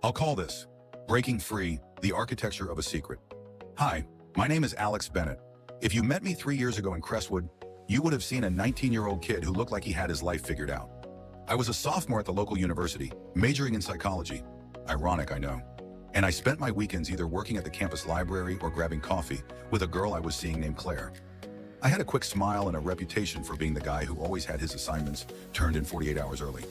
I'll call this Breaking Free, the Architecture of a Secret. Hi, my name is Alex Bennett. If you met me 3 years ago in Crestwood, you would have seen a 19-year-old kid who looked like he had his life figured out. I was a sophomore at the local university, majoring in psychology. Ironic, I know. And I spent my weekends either working at the campus library or grabbing coffee with a girl I was seeing named Claire. I had a quick smile and a reputation for being the guy who always had his assignments turned in 48 hours early.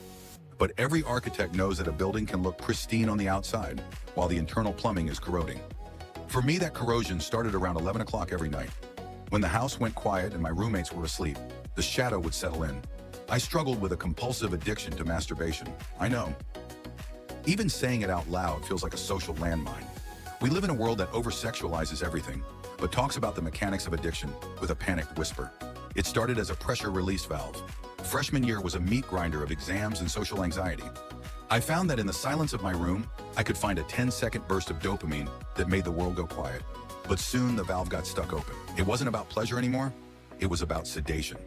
But every architect knows that a building can look pristine on the outside, while the internal plumbing is corroding. For me, that corrosion started around 11 o'clock every night. When the house went quiet and my roommates were asleep, the shadow would settle in. I struggled with a compulsive addiction to masturbation. I know. Even saying it out loud feels like a social landmine. We live in a world that over-sexualizes everything, but talks about the mechanics of addiction with a panicked whisper. It started as a pressure release valve. Freshman year was a meat grinder of exams and social anxiety. I found that in the silence of my room, I could find a 10-second burst of dopamine that made the world go quiet. But soon the valve got stuck open. It wasn't about pleasure anymore, it was about sedation.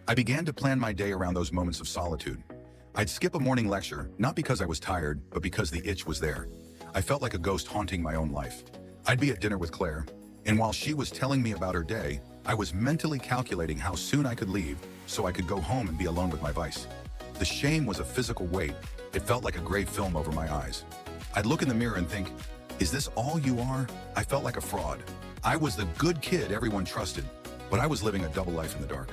I began to plan my day around those moments of solitude. I'd skip a morning lecture, not because I was tired, but because the itch was there. I felt like a ghost haunting my own life. I'd be at dinner with Claire, and while she was telling me about her day, I was mentally calculating how soon I could leave so I could go home and be alone with my vice. The shame was a physical weight. It felt like a gray film over my eyes. I'd look in the mirror and think, is this all you are? I felt like a fraud. I was the good kid everyone trusted, but I was living a double life in the dark.